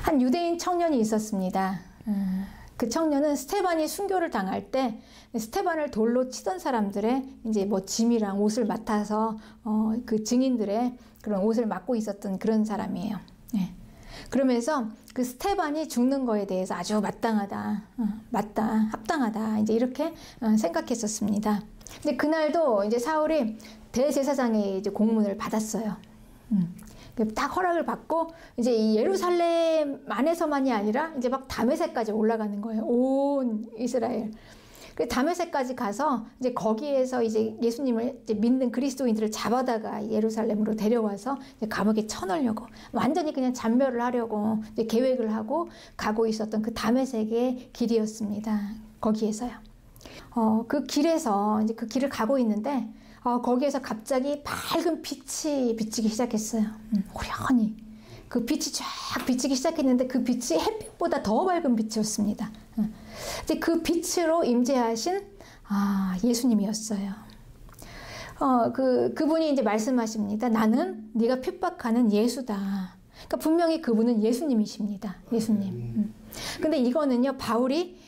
한 유대인 청년이 있었습니다. 그 청년은 스테반이 순교를 당할 때 스테반을 돌로 치던 사람들의 이제 뭐 짐이랑 옷을 맡아서 그 증인들의 그런 옷을 맡고 있었던 그런 사람이에요. 네. 그러면서 그 스테반이 죽는 거에 대해서 아주 마땅하다, 맞다, 합당하다, 이제 이렇게 생각했었습니다. 근데 그날도 이제 사울이 대제사장의 이제 공문을 받았어요. 딱 허락을 받고 이제 이 예루살렘 안에서만이 아니라 이제 막 다메섹까지 올라가는 거예요. 온 이스라엘. 그 다메섹까지 가서 이제 거기에서 이제 예수님을 이제 믿는 그리스도인들을 잡아다가 예루살렘으로 데려와서 이제 감옥에 쳐넣으려고 완전히 그냥 잔멸을 하려고 이제 계획을 하고 가고 있었던 그 다메섹의 길이었습니다. 거기에서요. 그 길에서 이제 그 길을 가고 있는데 거기에서 갑자기 밝은 빛이 비치기 시작했어요. 호련히. 그 빛이 쫙 비치기 시작했는데 그 빛이 햇빛보다 더 밝은 빛이었습니다. 이제 그 빛으로 임재하신 예수님이었어요. 그분이 이제 말씀하십니다. 나는 네가 핍박하는 예수다. 그러니까 분명히 그분은 예수님이십니다. 예수님. 근데 이거는요, 바울이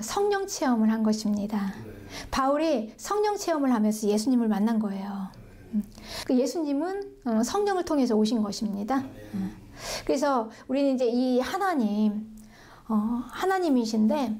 성령 체험을 한 것입니다. 바울이 성령 체험을 하면서 예수님을 만난 거예요. 그 예수님은 성령을 통해서 오신 것입니다. 그래서 우리는 이제 이 하나님이신데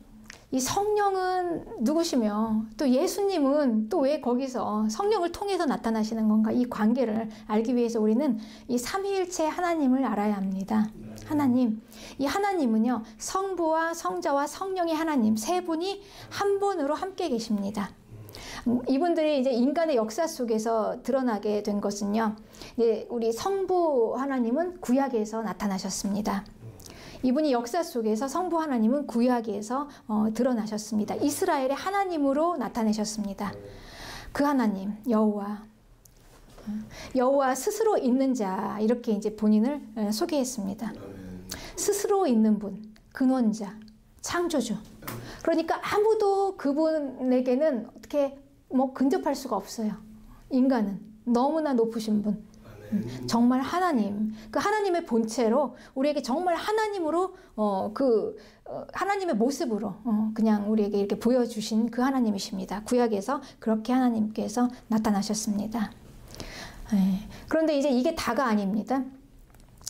이 성령은 누구시며 또 예수님은 또 왜 거기서 성령을 통해서 나타나시는 건가, 이 관계를 알기 위해서 우리는 이 삼위일체 하나님을 알아야 합니다. 하나님, 이 하나님은요, 성부와 성자와 성령의 하나님 세 분이 한 분으로 함께 계십니다. 이분들이 이제 인간의 역사 속에서 드러나게 된 것은요, 이제 우리 성부 하나님은 구약에서 나타나셨습니다. 이분이 역사 속에서 성부 하나님은 구약에서 드러나셨습니다. 이스라엘의 하나님으로 나타내셨습니다. 그 하나님, 여호와 스스로 있는 자, 이렇게 이제 본인을 소개했습니다. 스스로 있는 분, 근원자, 창조주. 그러니까 아무도 그분에게는 어떻게 근접할 수가 없어요. 인간은 너무나 높으신 분. 정말 하나님, 그 하나님의 본체로 우리에게 정말 하나님으로 하나님의 모습으로 그냥 우리에게 이렇게 보여주신 그 하나님이십니다. 구약에서 그렇게 하나님께서 나타나셨습니다. 그런데 이제 이게 다가 아닙니다.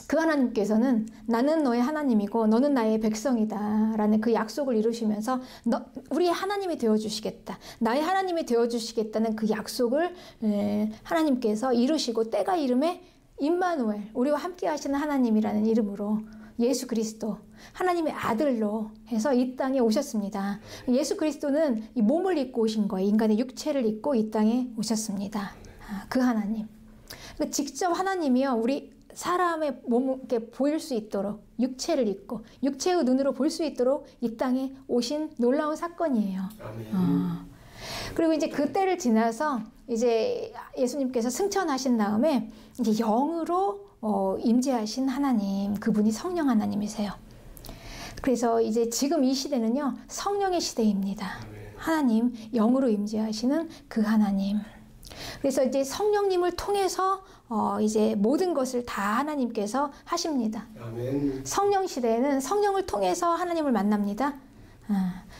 그 하나님께서는 나는 너의 하나님이고 너는 나의 백성이다 라는 그 약속을 이루시면서 우리의 하나님이 되어주시겠다, 나의 하나님이 되어주시겠다는 그 약속을 하나님께서 이루시고, 때가 이름에 임마누엘, 우리와 함께 하시는 하나님이라는 이름으로 예수 그리스도, 하나님의 아들로 해서 이 땅에 오셨습니다. 예수 그리스도는 이 몸을 입고 오신 거예요. 인간의 육체를 입고 이 땅에 오셨습니다. 그 하나님. 직접 하나님이요, 우리 사람의 몸을 이렇게 보일 수 있도록 육체를 입고 육체의 눈으로 볼 수 있도록 이 땅에 오신 놀라운 사건이에요. 그리고 이제 그 때를 지나서 이제 예수님께서 승천하신 다음에 이제 영으로 임재하신 하나님, 그분이 성령 하나님이세요. 그래서 이제 지금 이 시대는요, 성령의 시대입니다. 하나님, 영으로 임재하시는 그 하나님. 그래서 이제 성령님을 통해서 이제 모든 것을 다 하나님께서 하십니다. 아멘. 성령 시대에는 성령을 통해서 하나님을 만납니다.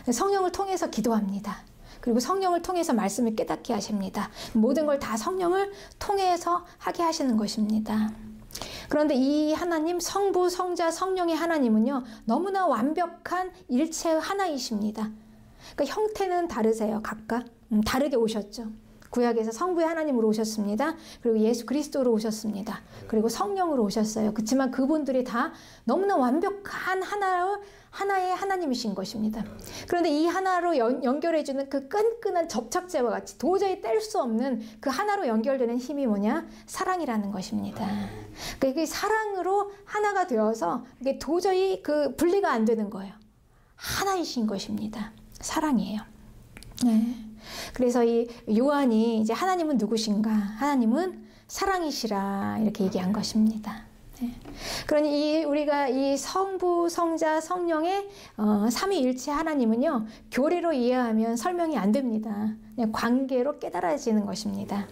성령을 통해서 기도합니다. 그리고 성령을 통해서 말씀을 깨닫게 하십니다. 모든 걸 다 성령을 통해서 하게 하시는 것입니다. 그런데 이 하나님, 성부, 성자, 성령의 하나님은요, 너무나 완벽한 일체의 하나이십니다. 그러니까 형태는 다르세요. 각각 다르게 오셨죠. 구약에서 성부의 하나님으로 오셨습니다. 그리고 예수 그리스도로 오셨습니다. 그리고 성령으로 오셨어요. 그렇지만 그분들이 다 너무나 완벽한 하나의 하나님이신 것입니다. 그런데 이 하나로 연결해주는 그 끈끈한 접착제와 같이 도저히 뗄 수 없는 그 하나로 연결되는 힘이 뭐냐? 사랑이라는 것입니다. 그러니까 사랑으로 하나가 되어서 이게 도저히 그 분리가 안 되는 거예요. 하나이신 것입니다. 사랑이에요. 네. 그래서 이 요한이 이제 하나님은 누구신가? 하나님은 사랑이시라 이렇게 얘기한 것입니다. 네. 그러니 우리가 이 성부, 성자, 성령의 삼위일체 하나님은요, 교리로 이해하면 설명이 안 됩니다. 그냥 관계로 깨달아지는 것입니다.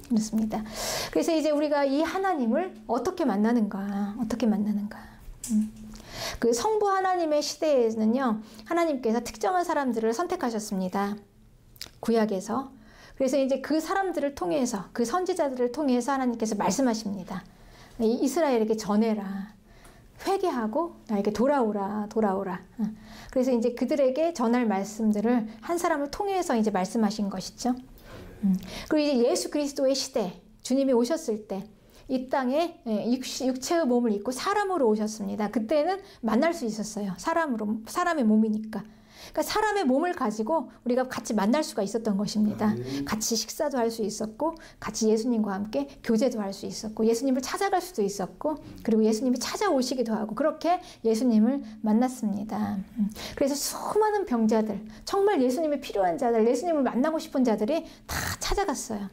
그렇습니다. 그래서 이제 우리가 이 하나님을 어떻게 만나는가? 그 성부 하나님의 시대에는요, 하나님께서 특정한 사람들을 선택하셨습니다. 구약에서. 그래서 이제 그 사람들을 통해서, 그 선지자들을 통해서 하나님께서 말씀하십니다. 이스라엘에게 전해라. 회개하고 나에게 돌아오라, 돌아오라. 그래서 이제 그들에게 전할 말씀들을 한 사람을 통해서 이제 말씀하신 것이죠. 그리고 이제 예수 그리스도의 시대, 주님이 오셨을 때 이 땅에 육체의 몸을 입고 사람으로 오셨습니다. 그때는 만날 수 있었어요. 사람의 몸이니까. 그러니까 사람의 몸을 가지고 우리가 같이 만날 수가 있었던 것입니다. 같이 식사도 할 수 있었고, 같이 예수님과 함께 교제도 할 수 있었고, 예수님을 찾아갈 수도 있었고, 그리고 예수님이 찾아오시기도 하고, 그렇게 예수님을 만났습니다. 그래서 수많은 병자들, 정말 예수님이 필요한 자들, 예수님을 만나고 싶은 자들이 다 찾아갔어요.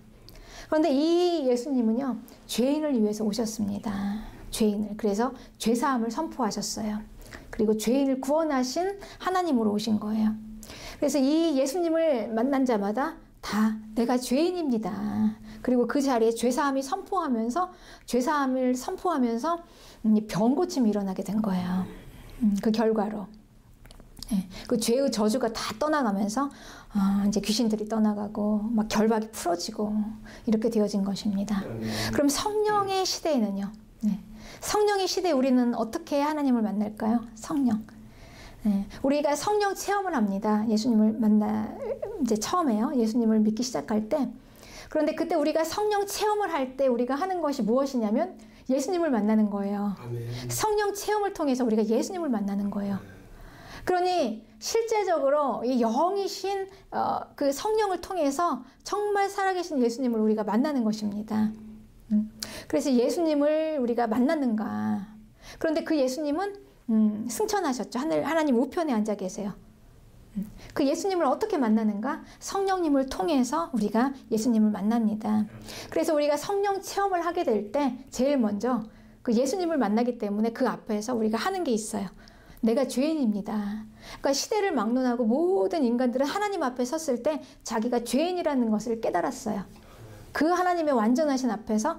그런데 이 예수님은요, 죄인을 위해서 오셨습니다. 죄인을. 그래서 죄사함을 선포하셨어요. 그리고 죄인을 구원하신 하나님으로 오신 거예요. 그래서 이 예수님을 만난 자마다 다 내가 죄인입니다. 그리고 그 자리에 죄사함을 선포하면서 병 고침이 일어나게 된 거예요. 그 결과로. 그 죄의 저주가 다 떠나가면서 이제 귀신들이 떠나가고 막 결박이 풀어지고 이렇게 되어진 것입니다. 그럼 성령의 시대에는요. 성령의 시대에 우리는 어떻게 하나님을 만날까요? 성령. 우리가 성령 체험을 합니다. 예수님을 이제 처음에요. 예수님을 믿기 시작할 때. 그런데 그때 우리가 성령 체험을 할 때 우리가 하는 것이 무엇이냐면 예수님을 만나는 거예요. 아멘. 성령 체험을 통해서 우리가 예수님을 만나는 거예요. 그러니 실제적으로 이 영이신 그 성령을 통해서 정말 살아계신 예수님을 우리가 만나는 것입니다. 그래서 예수님을 우리가 만났는가. 그런데 그 예수님은 승천하셨죠. 하나님 우편에 앉아 계세요. 그 예수님을 어떻게 만나는가? 성령님을 통해서 우리가 예수님을 만납니다. 그래서 우리가 성령 체험을 하게 될 때 제일 먼저 그 예수님을 만나기 때문에 그 앞에서 우리가 하는 게 있어요. 내가 죄인입니다. 그러니까 시대를 막론하고 모든 인간들은 하나님 앞에 섰을 때 자기가 죄인이라는 것을 깨달았어요. 그 하나님의 완전하신 앞에서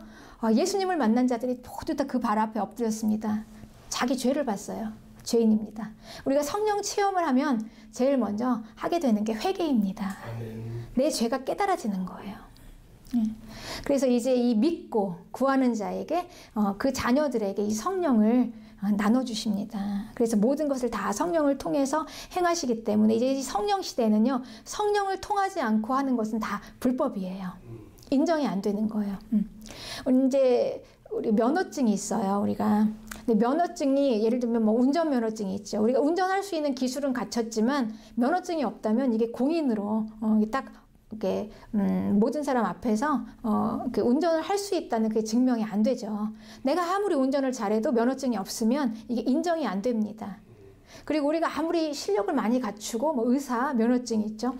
예수님을 만난 자들이 모두 다 그 발 앞에 엎드렸습니다. 자기 죄를 봤어요. 죄인입니다. 우리가 성령 체험을 하면 제일 먼저 하게 되는 게 회개입니다. 내 죄가 깨달아지는 거예요. 그래서 이제 이 믿고 구하는 자에게 그 자녀들에게 이 성령을 나눠주십니다. 그래서 모든 것을 다 성령을 통해서 행하시기 때문에 이제 이 성령 시대에는요, 성령을 통하지 않고 하는 것은 다 불법이에요. 인정이 안 되는 거예요. 이제 우리 면허증이 있어요. 우리가 근데 면허증이 예를 들면 뭐 운전 면허증이 있죠. 우리가 운전할 수 있는 기술은 갖췄지만 면허증이 없다면 이게 공인으로 딱 이렇게 모든 사람 앞에서 그 운전을 할 수 있다는 그게 증명이 안 되죠. 내가 아무리 운전을 잘해도 면허증이 없으면 이게 인정이 안 됩니다. 그리고 우리가 아무리 실력을 많이 갖추고 뭐 의사 면허증이 있죠.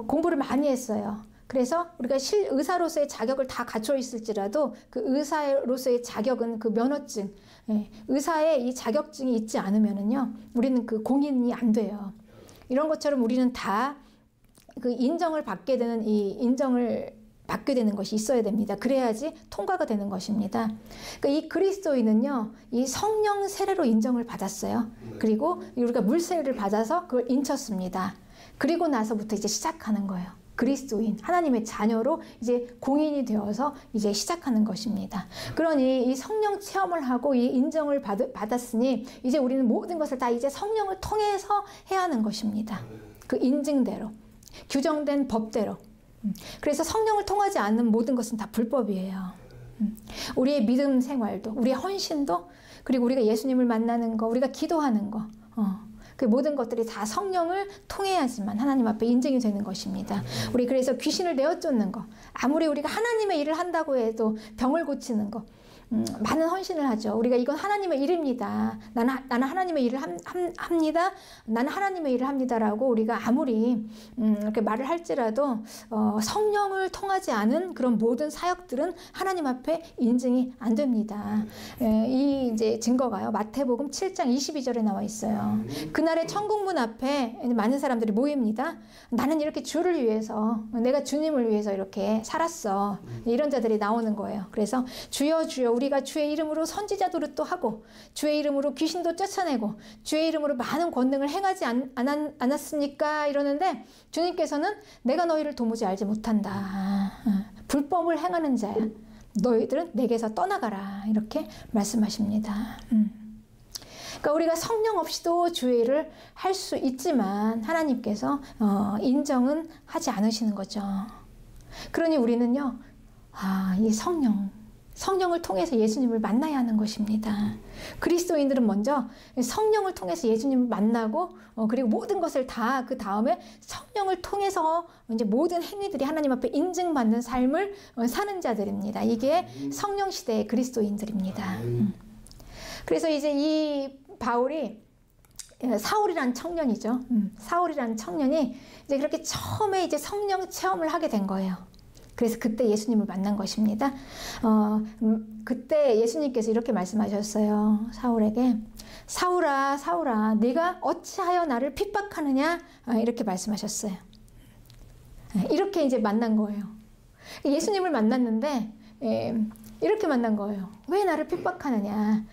공부를 많이 했어요. 그래서 우리가 의사로서의 자격을 다 갖춰 있을지라도 그 의사로서의 자격은 그 면허증, 의사의 이 자격증이 있지 않으면은요, 우리는 그 공인이 안 돼요. 이런 것처럼 우리는 다 그 인정을 받게 되는 것이 있어야 됩니다. 그래야지 통과가 되는 것입니다. 그러니까 이 그리스도인은요, 이 성령 세례로 인정을 받았어요. 그리고 우리가 물 세례를 받아서 그걸 인쳤습니다. 그리고 나서부터 이제 시작하는 거예요. 그리스도인, 하나님의 자녀로 이제 공인이 되어서 이제 시작하는 것입니다. 그러니 이 성령 체험을 하고 이 인정을 받았으니 이제 우리는 모든 것을 다 이제 성령을 통해서 해야 하는 것입니다. 그 인증대로, 규정된 법대로. 그래서 성령을 통하지 않는 모든 것은 다 불법이에요. 우리의 믿음 생활도, 우리의 헌신도, 그리고 우리가 예수님을 만나는 거, 우리가 기도하는 거, 그 모든 것들이 다 성령을 통해야지만 하나님 앞에 인증이 되는 것입니다. 우리 그래서 귀신을 내어쫓는 거, 아무리 우리가 하나님의 일을 한다고 해도 병을 고치는 거, 많은 헌신을 하죠. 우리가 이건 하나님의 일입니다. 나는 하나님의 일을 합니다. 나는 하나님의 일을 합니다라고 우리가 아무리 이렇게 말을 할지라도 성령을 통하지 않은 그런 모든 사역들은 하나님 앞에 인증이 안 됩니다. 이 이제 증거가요. 마태복음 7장 22절에 나와 있어요. 그날에 천국문 앞에 많은 사람들이 모입니다. 나는 이렇게 주를 위해서, 내가 주님을 위해서 이렇게 살았어. 이런 자들이 나오는 거예요. 그래서 주여 주여 우리가 주의 이름으로 선지자 노릇도 하고 주의 이름으로 귀신도 쫓아내고 주의 이름으로 많은 권능을 행하지 않았습니까? 이러는데 주님께서는 내가 너희를 도무지 알지 못한다. 불법을 행하는 자야. 너희들은 내게서 떠나가라. 이렇게 말씀하십니다. 그러니까 우리가 성령 없이도 주의 일을 할 수 있지만 하나님께서 인정은 하지 않으시는 거죠. 그러니 우리는요, 이 성령을 통해서 예수님을 만나야 하는 것입니다. 그리스도인들은 먼저 성령을 통해서 예수님을 만나고 그리고 모든 것을 다 그 다음에 성령을 통해서 이제 모든 행위들이 하나님 앞에 인증받는 삶을 사는 자들입니다. 이게 성령 시대의 그리스도인들입니다. 그래서 이제 이 바울이 사울이라는 청년이죠. 사울이라는 청년이 이제 그렇게 처음에 이제 성령 체험을 하게 된 거예요. 그래서 그때 예수님을 만난 것입니다. 그때 예수님께서 이렇게 말씀하셨어요. 사울에게 사울아 사울아 네가 어찌하여 나를 핍박하느냐 이렇게 말씀하셨어요. 이렇게 이제 만난 거예요. 예수님을 만났는데 이렇게 만난 거예요. 왜 나를 핍박하느냐.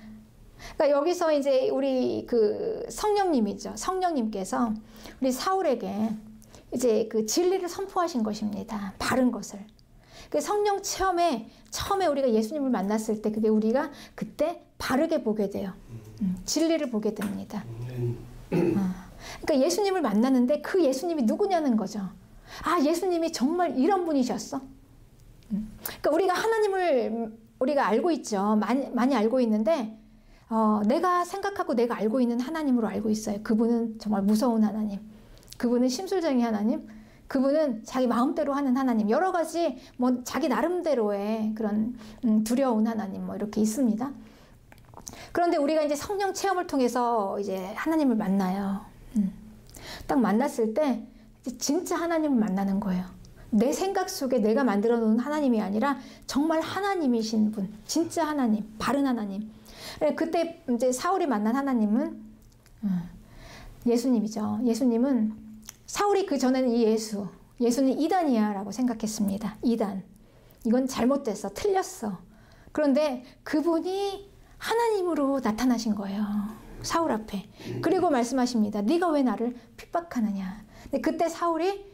그러니까 여기서 이제 우리 그 성령님이죠. 성령님께서 우리 사울에게 이제 그 진리를 선포하신 것입니다. 바른 것을. 그 성령 체험에 처음에 우리가 예수님을 만났을 때 그게 우리가 그때 바르게 보게 돼요. 진리를 보게 됩니다. 그러니까 예수님을 만났는데 그 예수님이 누구냐는 거죠. 예수님이 정말 이런 분이셨어. 그러니까 우리가 하나님을 우리가 알고 있죠. 많이 알고 있는데 내가 생각하고 내가 알고 있는 하나님으로 알고 있어요. 그분은 정말 무서운 하나님. 그분은 심술쟁이 하나님. 그분은 자기 마음대로 하는 하나님. 여러 가지 뭐 자기 나름대로의 그런 두려운 하나님 뭐 이렇게 있습니다. 그런데 우리가 이제 성령 체험을 통해서 이제 하나님을 만나요. 딱 만났을 때 진짜 하나님을 만나는 거예요. 내 생각 속에 내가 만들어 놓은 하나님이 아니라 정말 하나님이신 분, 진짜 하나님, 바른 하나님. 그때 이제 사울이 만난 하나님은 예수님이죠. 예수님은 사울이 그 전에는 예수는 이단이야 라고 생각했습니다. 이단. 이건 잘못됐어. 틀렸어. 그런데 그분이 하나님으로 나타나신 거예요. 사울 앞에. 그리고 말씀하십니다. 네가 왜 나를 핍박하느냐. 근데 그때 사울이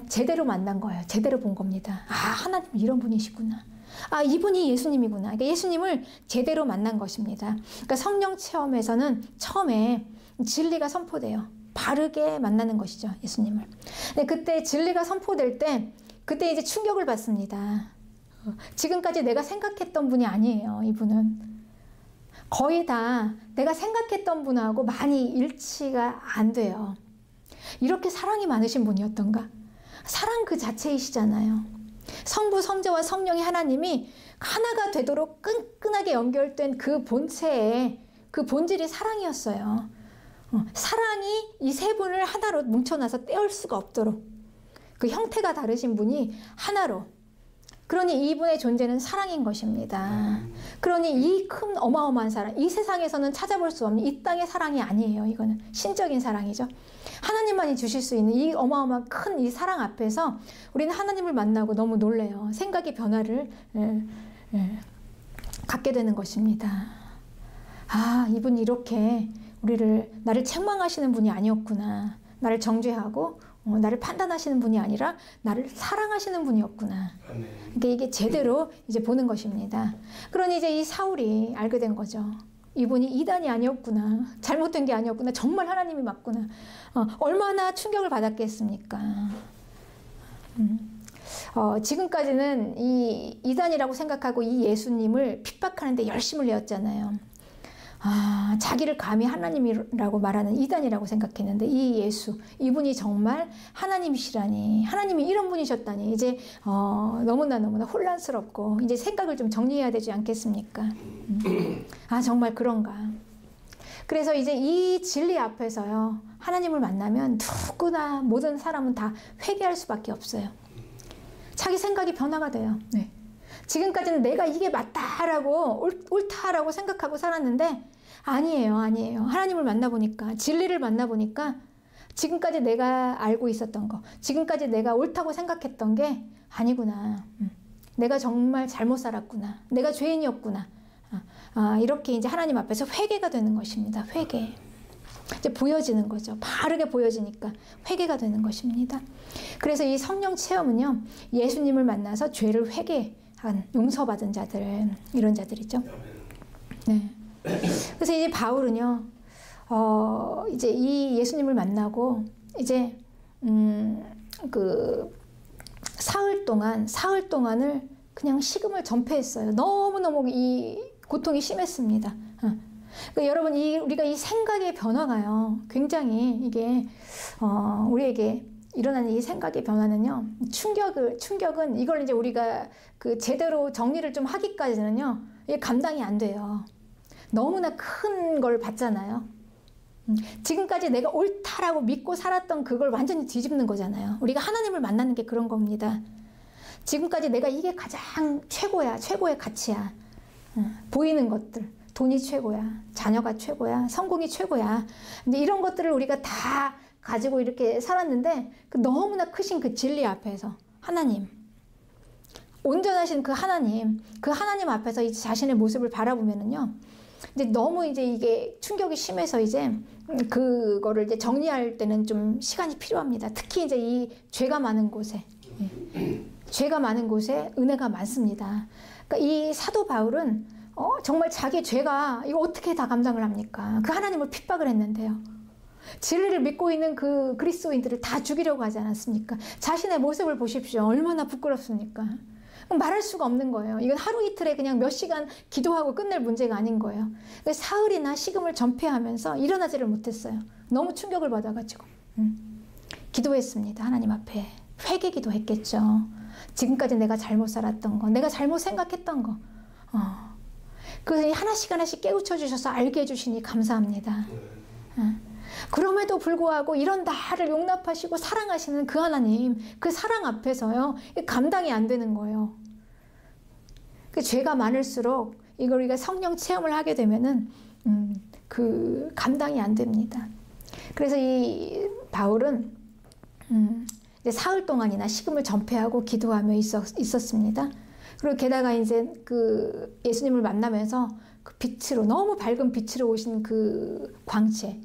제대로 만난 거예요. 제대로 본 겁니다. 하나님 이런 분이시구나. 이분이 예수님이구나. 그러니까 예수님을 제대로 만난 것입니다. 그러니까 성령 체험에서는 처음에 진리가 선포돼요. 바르게 만나는 것이죠. 예수님을. 근데 그때 진리가 선포될 때 그때 이제 충격을 받습니다. 지금까지 내가 생각했던 분이 아니에요. 이분은. 거의 다 내가 생각했던 분하고 많이 일치가 안 돼요. 이렇게 사랑이 많으신 분이었던가? 사랑 그 자체이시잖아요. 성부, 성자와 성령의 하나님이 하나가 되도록 끈끈하게 연결된 그 본체에 그 본질이 사랑이었어요. 사랑이 이 세 분을 하나로 뭉쳐놔서 떼올 수가 없도록 그 형태가 다르신 분이 하나로. 그러니 이분의 존재는 사랑인 것입니다. 그러니 이 큰 어마어마한 사랑, 이 세상에서는 찾아볼 수 없는 이 땅의 사랑이 아니에요. 이거는 신적인 사랑이죠. 하나님만이 주실 수 있는 이 어마어마한 큰 이 사랑 앞에서 우리는 하나님을 만나고 너무 놀래요. 생각의 변화를 갖게 되는 것입니다. 이분이 이렇게 나를 책망하시는 분이 아니었구나. 나를 정죄하고 나를 판단하시는 분이 아니라 나를 사랑하시는 분이었구나. 그러니까 이게 제대로 이제 보는 것입니다. 그러니 이제 이 사울이 알게 된 거죠. 이분이 이단이 아니었구나. 잘못된 게 아니었구나. 정말 하나님이 맞구나. 얼마나 충격을 받았겠습니까? 지금까지는 이 이단이라고 생각하고 이 예수님을 핍박하는데 열심을 내었잖아요. 자기를 감히 하나님이라고 말하는 이단이라고 생각했는데 이 예수, 이분이 정말 하나님이시라니, 하나님이 이런 분이셨다니 이제 너무나 혼란스럽고 이제 생각을 좀 정리해야 되지 않겠습니까? 정말 그런가. 그래서 이제 이 진리 앞에서요, 하나님을 만나면 누구나 모든 사람은 다 회개할 수밖에 없어요. 자기 생각이 변화가 돼요. 네. 지금까지는 내가 이게 맞다라고 옳다라고 생각하고 살았는데 아니에요. 아니에요. 하나님을 만나보니까, 진리를 만나보니까 지금까지 내가 알고 있었던 거, 지금까지 내가 옳다고 생각했던 게 아니구나. 내가 정말 잘못 살았구나. 내가 죄인이었구나. 이렇게 이제 하나님 앞에서 회개가 되는 것입니다. 회개. 이제 보여지는 거죠. 바르게 보여지니까 회개가 되는 것입니다. 그래서 이 성령 체험은요, 예수님을 만나서 죄를 회개한, 용서받은 자들, 이런 자들이죠. 네. 그래서 이제 바울은요, 이제 이 예수님을 만나고 이제 그 사흘 동안을 그냥 식음을 전폐했어요. 너무너무 이 고통이 심했습니다. 그러니까 여러분, 우리가 이 생각의 변화가요, 굉장히 이게 우리에게 일어나는 이 생각의 변화는요, 충격은 이걸 이제 우리가 그 제대로 정리를 좀 하기까지는요, 이게 감당이 안 돼요. 너무나 큰 걸 봤잖아요. 지금까지 내가 옳다라고 믿고 살았던 그걸 완전히 뒤집는 거잖아요. 우리가 하나님을 만나는 게 그런 겁니다. 지금까지 내가 이게 가장 최고야, 최고의 가치야. 보이는 것들, 돈이 최고야, 자녀가 최고야, 성공이 최고야. 근데 이런 것들을 우리가 다 가지고 이렇게 살았는데 그 너무나 크신 그 진리 앞에서 하나님, 온전하신 그 하나님 앞에서 이제 자신의 모습을 바라보면은요, 이제 너무 이제 이게 충격이 심해서 이제 그거를 이제 정리할 때는 좀 시간이 필요합니다. 특히 이제 이 죄가 많은 곳에, 죄가 많은 곳에 은혜가 많습니다. 그러니까 이 사도 바울은 정말 자기 죄가 이거 어떻게 다 감당을 합니까? 그 하나님을 핍박을 했는데요. 진리를 믿고 있는 그 그리스도인들을 다 죽이려고 하지 않았습니까? 자신의 모습을 보십시오. 얼마나 부끄럽습니까? 말할 수가 없는 거예요. 이건 하루 이틀에 그냥 몇 시간 기도하고 끝낼 문제가 아닌 거예요. 사흘이나 식음을 전폐하면서 일어나지를 못했어요. 너무 충격을 받아가지고. 기도했습니다. 하나님 앞에. 회개 기도했겠죠. 지금까지 내가 잘못 살았던 거, 내가 잘못 생각했던 거. 그래서 하나씩 깨우쳐 주셔서 알게 해주시니 감사합니다. 그럼에도 불구하고 이런 나를 용납하시고 사랑하시는 그 하나님, 그 사랑 앞에서요, 감당이 안 되는 거예요. 그 죄가 많을수록 이걸 우리가 성령 체험을 하게 되면은 그 감당이 안 됩니다. 그래서 이 바울은 이제 사흘 동안이나 식음을 전폐하고 기도하며 있었습니다. 그리고 게다가 이제 그 예수님을 만나면서 그 빛으로, 너무 밝은 빛으로 오신 그 광채,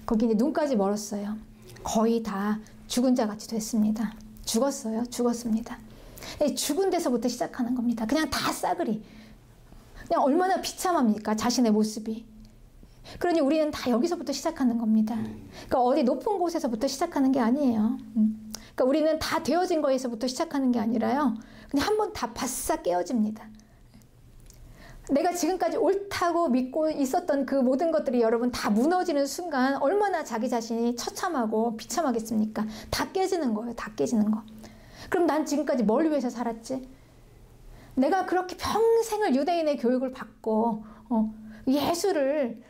거기 이제 눈까지 멀었어요. 거의 다 죽은 자 같이 됐습니다. 죽었습니다. 죽은 데서부터 시작하는 겁니다. 그냥 다 싸그리. 그냥 얼마나 비참합니까? 자신의 모습이. 그러니 우리는 다 여기서부터 시작하는 겁니다. 그러니까 어디 높은 곳에서부터 시작하는 게 아니에요. 그러니까 우리는 다 되어진 거에서부터 시작하는 게 아니라요, 그냥 한번 다 바싹 깨어집니다. 내가 지금까지 옳다고 믿고 있었던 그 모든 것들이 여러분 다 무너지는 순간 얼마나 자기 자신이 처참하고 비참하겠습니까? 다 깨지는 거예요. 다 깨지는 거. 그럼 난 지금까지 뭘 위해서 살았지? 내가 그렇게 평생을 유대인의 교육을 받고 예수를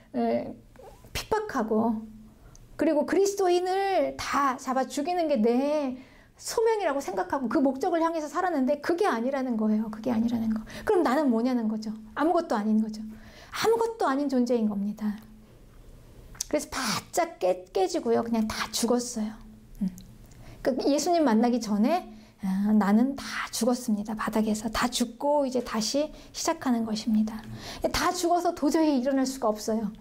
핍박하고 그리고 그리스도인을 다 잡아 죽이는 게 내 소명이라고 생각하고 그 목적을 향해서 살았는데 그게 아니라는 거예요. 그게 아니라는 거. 그럼 나는 뭐냐는 거죠. 아무것도 아닌 거죠. 아무것도 아닌 존재인 겁니다. 그래서 바짝 깨지고요. 그냥 다 죽었어요. 그러니까 예수님 만나기 전에 나는 다 죽었습니다. 바닥에서 다 죽고 이제 다시 시작하는 것입니다. 다 죽어서 도저히 일어날 수가 없어요.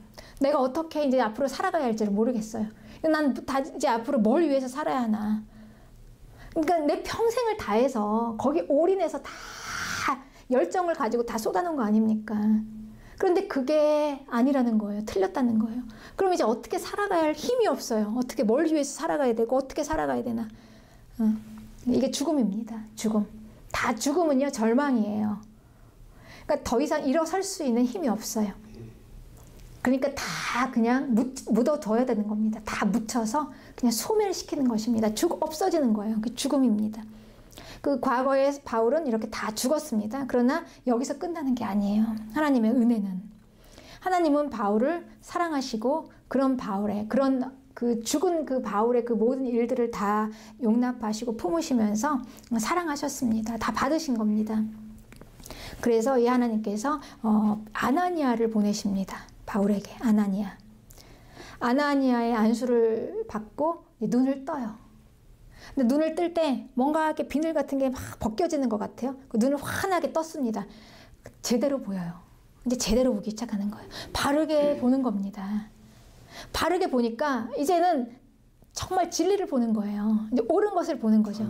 내가 어떻게 이제 앞으로 살아가야 할지를 모르겠어요. 난 다 이제 앞으로 뭘 위해서 살아야 하나. 그러니까 내 평생을 다해서 거기 올인해서 다 열정을 가지고 다 쏟아놓은 거 아닙니까? 그런데 그게 아니라는 거예요. 틀렸다는 거예요. 그럼 이제 어떻게 살아가야 할 힘이 없어요. 어떻게 뭘 위해서 살아가야 되고 어떻게 살아가야 되나. 이게 죽음입니다. 죽음. 다 죽음은요, 절망이에요. 그러니까 더 이상 일어설 수 있는 힘이 없어요. 그러니까 다 그냥 묻어둬야 되는 겁니다. 다 묻혀서 그냥 소멸시키는 것입니다. 없어지는 거예요. 그 죽음입니다. 그 과거에 바울은 이렇게 다 죽었습니다. 그러나 여기서 끝나는 게 아니에요. 하나님의 은혜는. 하나님은 바울을 사랑하시고 그런 바울의 그 죽은 그 바울의 그 모든 일들을 다 용납하시고 품으시면서 사랑하셨습니다. 다 받으신 겁니다. 그래서 이 하나님께서 아나니아를 보내십니다. 바울에게 아나니아의 안수를 받고 눈을 떠요. 근데 눈을 뜰 때 뭔가 이렇게 비늘 같은 게 막 벗겨지는 것 같아요. 그 눈을 환하게 떴습니다. 제대로 보여요. 이제 제대로 보기 시작하는 거예요. 바르게 보는 겁니다. 바르게 보니까 이제는 정말 진리를 보는 거예요. 이제 옳은 것을 보는 거죠.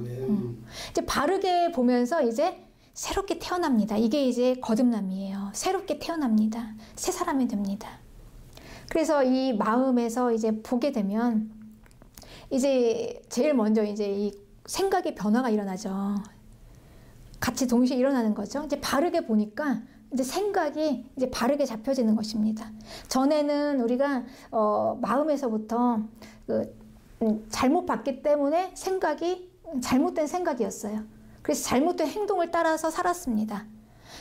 이제 바르게 보면서 이제 새롭게 태어납니다. 이게 이제 거듭남이에요. 새롭게 태어납니다. 새 사람이 됩니다. 그래서 이 마음에서 이제 보게 되면 이제 제일 먼저 이제 이 생각의 변화가 일어나죠. 같이 동시에 일어나는 거죠. 이제 바르게 보니까 이제 생각이 이제 바르게 잡혀지는 것입니다. 전에는 우리가 마음에서부터 잘못 봤기 때문에 생각이 잘못된 생각이었어요. 그래서 잘못된 행동을 따라서 살았습니다.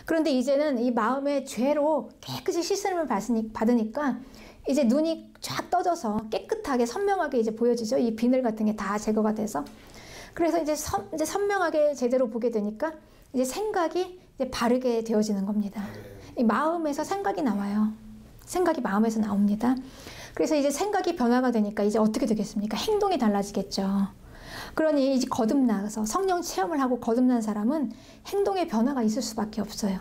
그런데 이제는 이 마음의 죄로 깨끗이 씻음을 받으니까 이제 눈이 쫙 떠져서 깨끗하게 선명하게 이제 보여지죠. 이 비늘 같은 게 다 제거가 돼서. 그래서 이제 선명하게 제대로 보게 되니까 이제 생각이 이제 바르게 되어지는 겁니다. 이 마음에서 생각이 나와요. 생각이 마음에서 나옵니다. 그래서 이제 생각이 변화가 되니까 이제 어떻게 되겠습니까? 행동이 달라지겠죠. 그러니 이제 거듭나서 성령 체험을 하고 거듭난 사람은 행동의 변화가 있을 수밖에 없어요.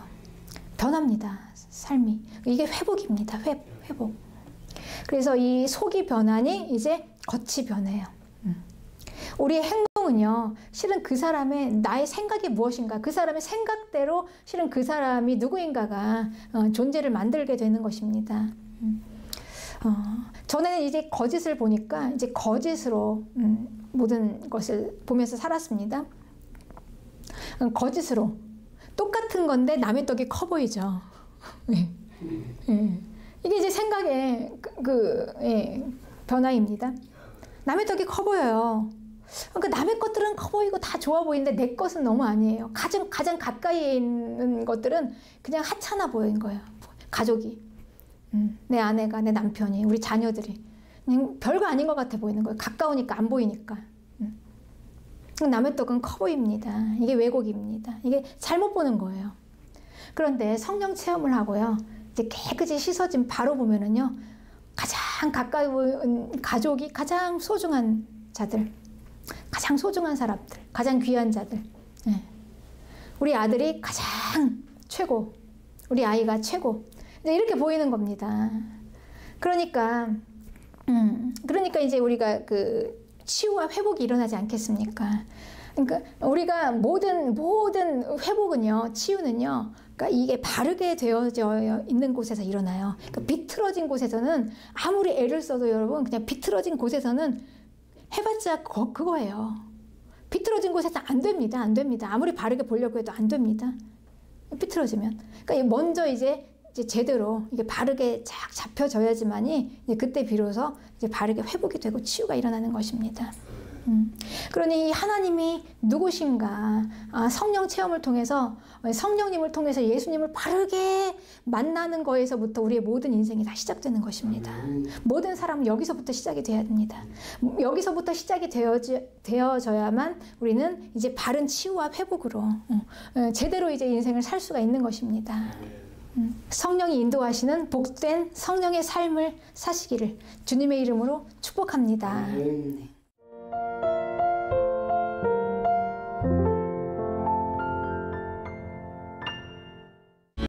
변합니다. 삶이. 이게 회복입니다. 회복. 그래서 이 속이 변하니 이제 겉이 변해요. 우리의 행동은요, 실은 그 사람의 나의 생각이 무엇인가, 그 사람의 생각대로 실은 그 사람이 누구인가가 존재를 만들게 되는 것입니다. 전에는 이제 거짓을 보니까 이제 거짓으로 모든 것을 보면서 살았습니다. 거짓으로 똑같은 건데 남의 떡이 커 보이죠. 이게 이제 생각의 변화입니다. 남의 떡이 커 보여요. 그러니까 남의 것들은 커 보이고 다 좋아 보이는데 내 것은 너무 아니에요. 가장 가까이에 있는 것들은 그냥 하찮아 보이는 거예요. 가족이, 내 아내가, 내 남편이, 우리 자녀들이 그냥 별거 아닌 것 같아 보이는 거예요. 가까우니까 안 보이니까. 남의 떡은 커 보입니다. 이게 왜곡입니다. 이게 잘못 보는 거예요. 그런데 성령 체험을 하고요, 이제 깨끗이 씻어진 바로 보면은요, 가장 가까이 보이는 가족이 가장 소중한 자들, 가장 소중한 사람들, 가장 귀한 자들, 우리 아들이 가장 최고, 우리 아이가 최고, 이렇게 보이는 겁니다. 그러니까 이제 우리가 치유와 회복이 일어나지 않겠습니까? 그러니까 우리가 모든 회복은요, 치유는요, 그러니까 이게 바르게 되어져 있는 곳에서 일어나요. 그러니까 비틀어진 곳에서는 아무리 애를 써도 여러분, 그냥 비틀어진 곳에서는 해봤자 그거예요. 비틀어진 곳에서 안 됩니다. 안 됩니다. 아무리 바르게 보려고 해도 안 됩니다. 비틀어지면. 그러니까 먼저 이제 제대로 이게 바르게 쫙 잡혀져야지만이 이제 그때 비로소 이제 바르게 회복이 되고 치유가 일어나는 것입니다. 그러니 하나님이 누구신가, 성령 체험을 통해서, 성령님을 통해서 예수님을 바르게 만나는 거에서부터 우리의 모든 인생이 다 시작되는 것입니다. 모든 사람은 여기서부터 시작이 돼야 됩니다. 여기서부터 시작이 되어져야만 우리는 이제 바른 치유와 회복으로 제대로 이제 인생을 살 수가 있는 것입니다. 성령이 인도하시는 복된 성령의 삶을 사시기를 주님의 이름으로 축복합니다. 네.